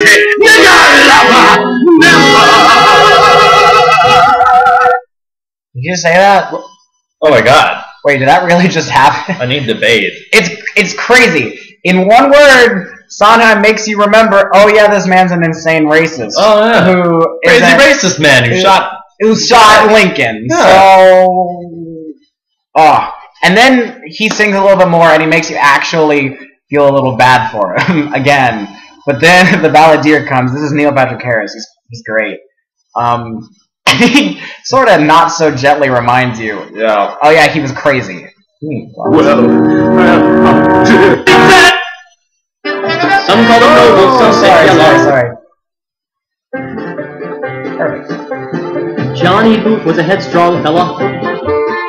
Did you say that? Oh my god. Wait, did that really just happen? I need to bathe. It's crazy. In one word, Sondheim makes you remember, oh yeah, this man's an insane racist. Oh yeah. Who Crazy racist man who shot Lincoln. Yeah. So and then he sings a little bit more and he makes you actually feel a little bad for him again. But then the balladeer comes. This is Neil Patrick Harris. He's great. He sort of not so gently reminds you. Yeah. Oh yeah, he was crazy. Some call them noble, some say yellow. Sorry. Perfect. Johnny Booth was a headstrong fella.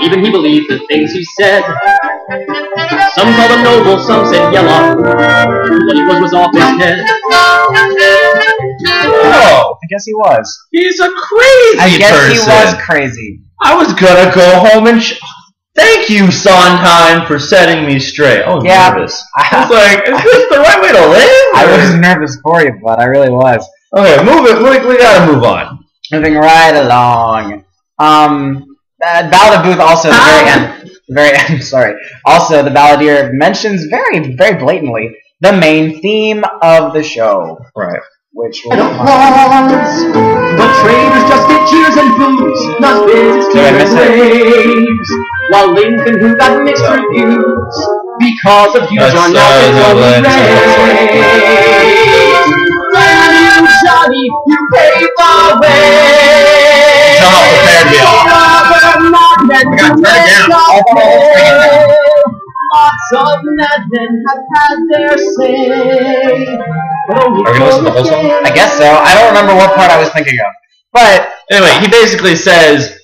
Even he believed the things he said. Some called him noble, some said yellow. What he was off his head. Oh, I guess he was. he's a crazy person. I guess he was crazy. I was gonna go home and thank you, Sondheim, for setting me straight. I was nervous. I was like, is this the right way to live? I was nervous for you, bud. I really was. Okay, move it. We gotta move on. Moving right along. Ballad of Booth also at the very end, sorry. Also, the balladeer mentions very, very blatantly the main theme of the show. Right. Which will But traders just get cheers and booze, not business tears and waves. While Lincoln, who got mixed reviews because of huge or not raised. Johnny, you pay the way. How prepared we are. We got to turn it down. Lots of madmen have had their say. Are we gonna listen to the whole song? I guess so. I don't remember what part I was thinking of. But anyway, he basically says,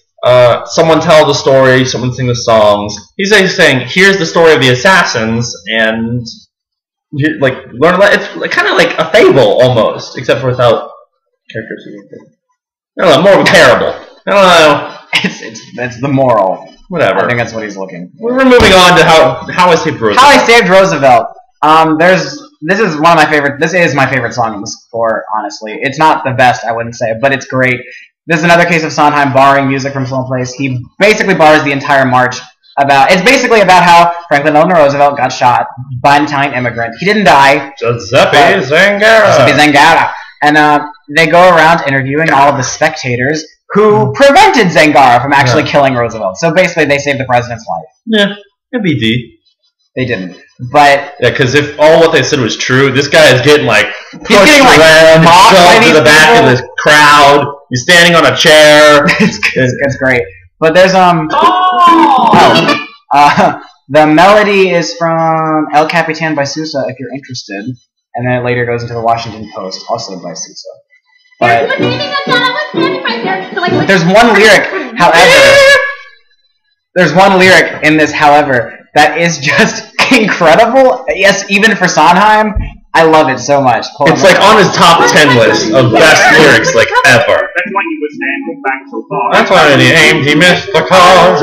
someone tell the story, someone sing the songs. He's saying, here's the story of the assassins, and learn. It's kind of like a fable almost, except for without characters. I don't know, more of a parable. I don't know. It's the moral. Whatever. I think that's what he's looking for. We're moving on to how I saved Roosevelt. How I Saved Roosevelt. This is one of my favorite. This is my favorite song in the score. Honestly, it's not the best, I wouldn't say, but it's great. This is another case of Sondheim borrowing music from someplace. He basically borrows the entire march. It's basically about how Franklin Delano Roosevelt got shot by an Italian immigrant. He didn't die. Giuseppe Zangara. And they go around interviewing all of the spectators who prevented Zangara from actually killing Roosevelt. So basically, they saved the president's life. Yeah, MBD. They didn't. But yeah, because if all what they said was true, this guy is getting pushed around, shoved to the back of this crowd. He's standing on a chair. It's great. But there's the melody is from El Capitan by Sousa, if you're interested, and then it later goes into the Washington Post, also by Sousa. But there's one lyric, in this, however, that is just incredible. Yes, even for Sondheim, I love it so much. It's on his top 10 list of best lyrics ever. That's why he was standing back so far. That's why he aimed, he missed the car.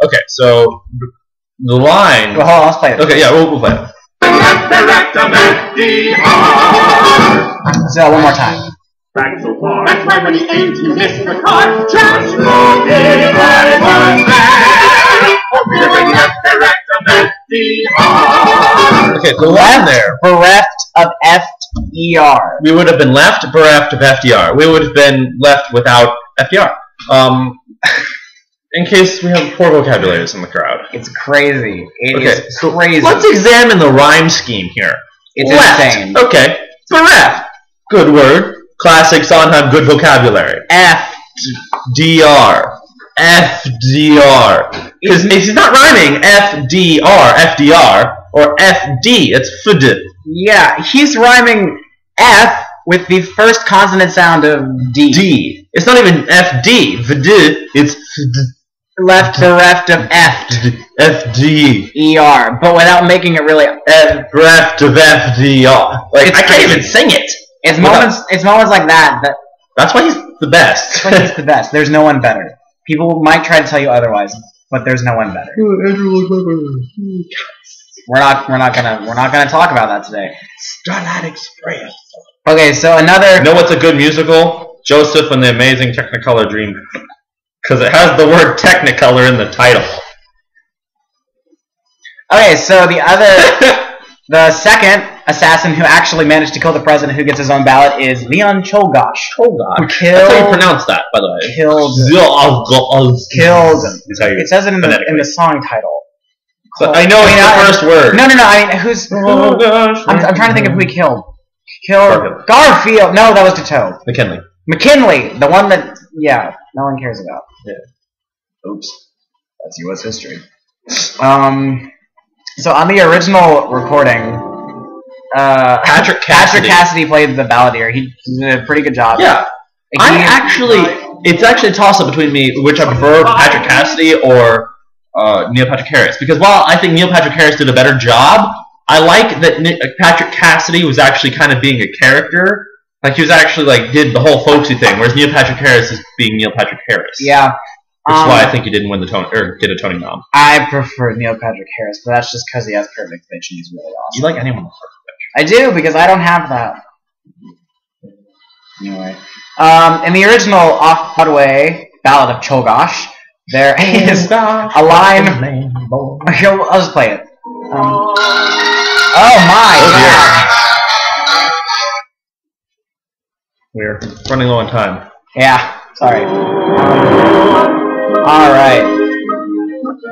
Okay, so the line. Well, hold on, let's play it. Okay, yeah, we'll play it. So one more time. Back so far. That's why when he aimed, he missed the car. Okay, the line there. Bereft of FDR. We would have been left bereft of FDR. We would have been left without FDR. In case we have poor vocabularies in the crowd. It's crazy. It is crazy. Let's examine the rhyme scheme here. It's left. insane. Okay. Bereft. Good word. Classic Sondheim, good vocabulary. FDR. FDR. Because he's not rhyming FDR, or FD. It's FD. Yeah, he's rhyming F with the first consonant sound of D. D. It's not even FD. VD. It's FD. Left bereft of FD. ER, but without making it really bereft of FDR. I can't even sing it. It's moments like that. That's why he's the best. That's why he's the best. There's no one better. People might try to tell you otherwise, but there's no one better. we're not gonna talk about that today. Starlight Express. Okay, so another. You know what's a good musical? Joseph and the Amazing Technicolor Dreamcoat. Because it has the word Technicolor in the title. Okay, so the second assassin who actually managed to kill the president, who gets his own ballot, is Leon Czolgosz. Who That's how you pronounce that, by the way. Killed. Is how you It says it in the song title. But I know it's the first word. No. I mean, who's? I'm trying to think of who he killed. Garfield. No, that was Tito. McKinley, the one that no one cares about. Yeah. Oops, that's U.S. history. So on the original recording, Patrick Cassidy played the balladeer. He did a pretty good job. Yeah. It's actually a toss-up between me, which I prefer, Patrick Cassidy or Neil Patrick Harris. Because while I think Neil Patrick Harris did a better job, I like that Patrick Cassidy was actually kind of being a character. Like, he was actually, did the whole folksy thing, whereas Neil Patrick Harris is being Neil Patrick Harris. Yeah. Which is why I think he didn't win the Tony, or get a Tony nom. I prefer Neil Patrick Harris, but that's just because he has perfect pitch and he's really awesome. You like anyone with perfect pitch? I do, because I don't have that. Anyway. In the original Off-Broadway Ballad of Czolgosz, there is a line... I'll just play it. Oh my god! We're running low on time. Yeah, sorry. Alright.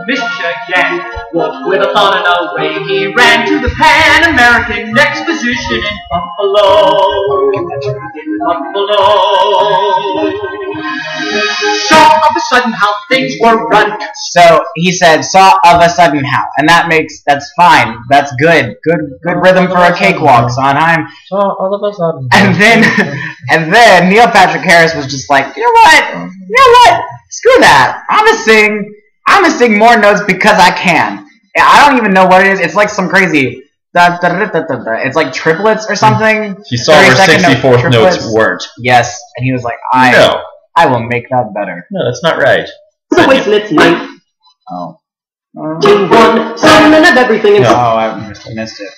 Michigan walked with a thought and away he ran to the Pan American Exposition in Buffalo. Saw of a sudden how things were run. So he said, "Saw of a sudden how," and that's fine. That's good. Good rhythm for a cakewalk, Sondheim. Saw all of a sudden. And then Neil Patrick Harris was just like, you know what? Screw that. I'm gonna sing more notes because I can. I don't even know what it is. It's like some crazy. It's like triplets or something. He saw where 64th notes weren't. Yes, and he was like, I will make that better. No, that's not right. The Wastelet's night. Oh. In one segment of everything. No, I missed it.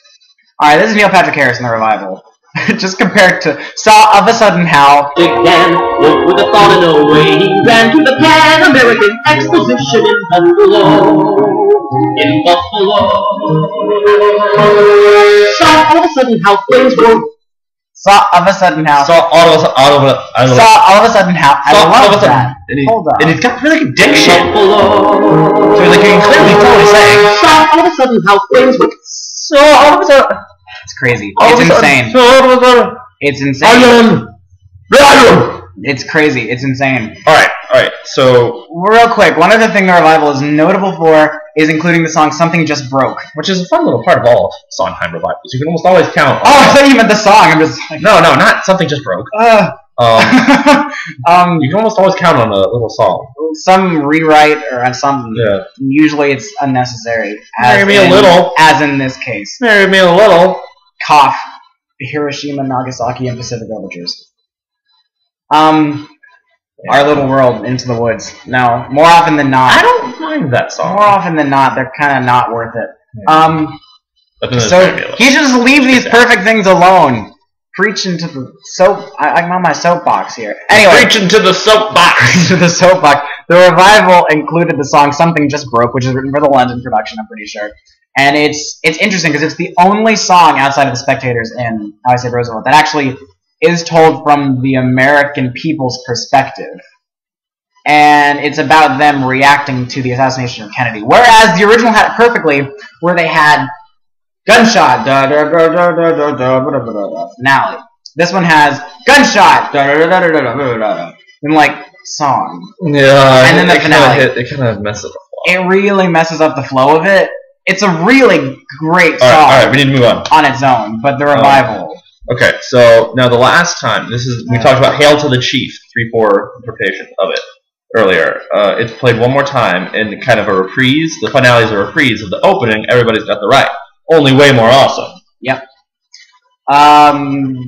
Alright, this is Neil Patrick Harris in the revival. Just compared to Saw of a Sudden How. Again, woke with a thought and away he ran to the Pan American Exposition in Buffalo. Saw all of a sudden how things were. Saw of a sudden how. Saw all of a sudden how. I love that. Hold on. And he's got really good diction. So you can clearly tell what he's saying. Saw all of a sudden how things were. So all of a sudden. It's crazy. It's insane. It's insane. It's crazy. It's insane. Alright, so... Real quick, one other thing the revival is notable for is including the song Something Just Broke. Which is a fun little part of all Sondheim revivals. You can almost always count... Oh, I thought you meant the song. I'm just like... No, not Something Just Broke. You can almost always count on a little song. Some rewrite or something. Yeah. Usually it's unnecessary. Marry me a little. As in this case. Marry me a little. Cough. Hiroshima, Nagasaki, and Pacific Overtures. Our Little World, Into the Woods. No, more often than not. I don't mind that song. More often than not, they're kind of not worth it. Yeah. So he should just leave these perfect things alone. Preach into the soap. I'm on my soapbox here. Anyway, preach into the soapbox. To the soapbox. The revival included the song "Something Just Broke," which is written for the London production, I'm pretty sure. And it's interesting because it's the only song outside of the Spectators in How I Saved Roosevelt that actually is told from the American people's perspective. And it's about them reacting to the assassination of Kennedy. Whereas the original had it perfectly, where they had gunshot, finale. This one has gunshot, and like song. Yeah, and then the finale. It kind of messes up the flow. It really messes up the flow of it. It's a really great song. All right, we need to move on its own, but the revival. Okay, so now the last time we talked about "Hail to the Chief," 3/4 interpretation of it earlier. It's played one more time in kind of a reprise. The finale is a reprise of the opening. Everybody's Got the Right. Only way more awesome. Yep.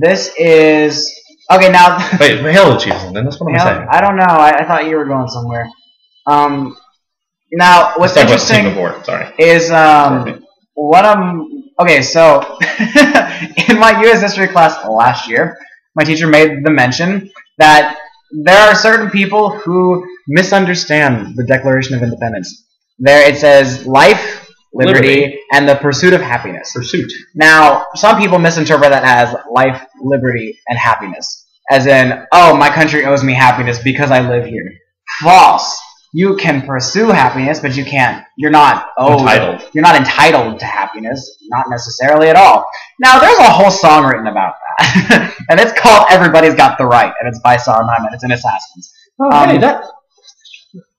This is okay now. Wait, "Hail to the Chief," then that's what I'm saying. I don't know. I thought you were going somewhere. Now what's interesting is Okay, so in my U.S. history class last year, my teacher made the mention that there are certain people who misunderstand the Declaration of Independence. There it says life, liberty, and the pursuit of happiness. Pursuit. Now, some people misinterpret that as life, liberty, and happiness. As in, oh, my country owes me happiness because I live here. False. You can pursue happiness, but you're not Entitled. You're not entitled to happiness. Not necessarily at all. Now, there's a whole song written about that. And it's called Everybody's Got the Right. And it's by Sondheim, and it's in Assassins.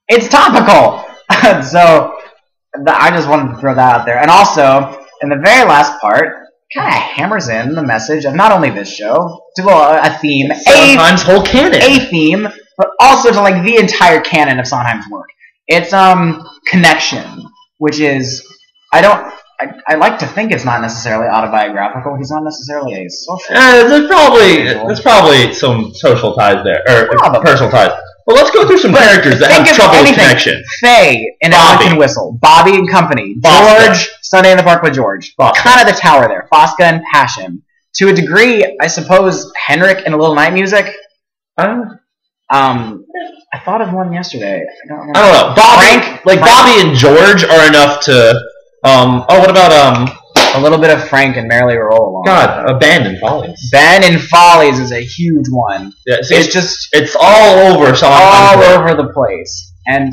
It's topical. So, I just wanted to throw that out there. And also, in the very last part, kind of hammers in the message of not only this show, to a theme, Sondheim's whole canon. a theme, but also to like the entire canon of Sondheim's work. It's connection, which is I like to think it's not necessarily autobiographical. He's not necessarily a social. There's probably some social ties there, or Probably. personal ties. Well, let's go through some characters that Think have of trouble with anything. connection. Faye in Bobby. Ellen Can Whistle, Bobby and Company, Fosca. George, Sunday in the Park with George, Fosca. kind of the tower there, Fosca and Passion. To a degree, I suppose Henrik in A Little Night Music. I thought of one yesterday. I don't remember. I don't know. Bobby, Frank. Bobby and George are enough to. What about A little bit of Frank and Merrily Roll Along. God, Abandoned Follies. Ben and Follies is a huge one. Yeah, see, It's just it's all over. all over the place. And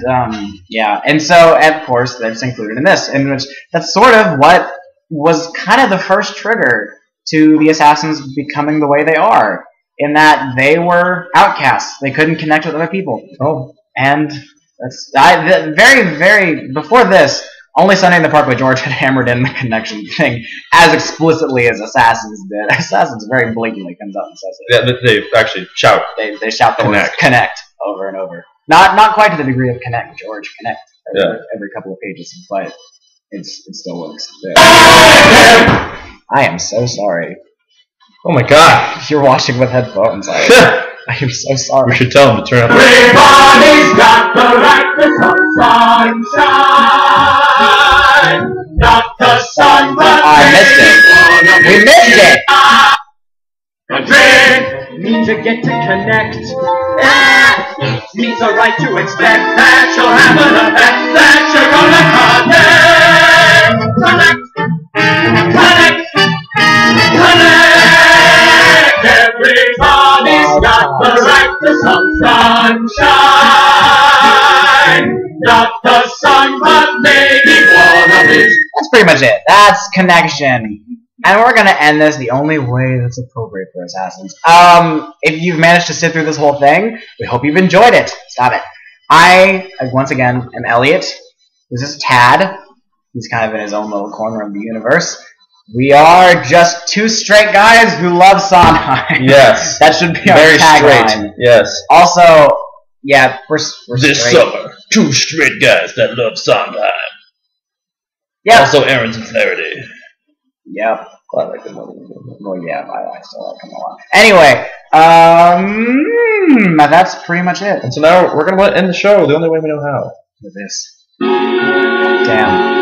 yeah, and so of course that's included in this, in which that's sort of what was kind of the first trigger to the Assassins becoming the way they are, in that they were outcasts. They couldn't connect with other people. Oh, And that's very before this. Only Sunday in the Park with George had hammered in the connection thing as explicitly as Assassins did. Assassins very blatantly comes out and says it. yeah, they actually shout. They shout the words connect over and over. Not quite to the degree of connect, George, connect every couple of pages, but it still works. I am so sorry. Oh my God! You're watching with headphones. I am so We sorry. should tell them to turn up. Everybody's got the right to some sunshine. Not the sun, but I missed it. We missed it. A drink means you get to connect. Means a right to expect that you'll have an effect that you're gonna connect. Connect. Everybody's got the right to some sunshine. Not the sun, but maybe one of his. That's pretty much it. That's connection. And we're gonna end this the only way that's appropriate for Assassins. If you've managed to sit through this whole thing, we hope you've enjoyed it. Stop it. I, once again, am Elliot. This is Tad. He's kind of in his own little corner of the universe. We are just two straight guys who love Sondheim. Yes. That should be our Very tagline. straight. Yes. Also, yeah, we're This straight. summer, two straight guys that love Sondheim. Yep. Also, Aaron's and Flaherty. Yep. I like the movie. Well, yeah, I still like him a lot. Anyway, that's pretty much it. And so now we're gonna end the show the only way we know how. With this. Damn.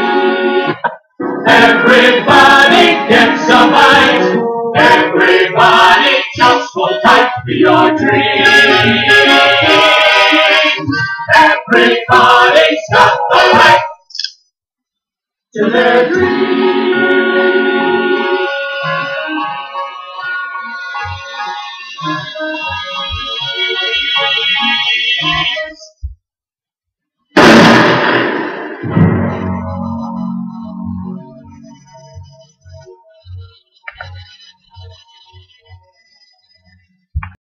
Everybody gets a bite. Everybody just hold tight to your dreams. Everybody's got the right to their dreams.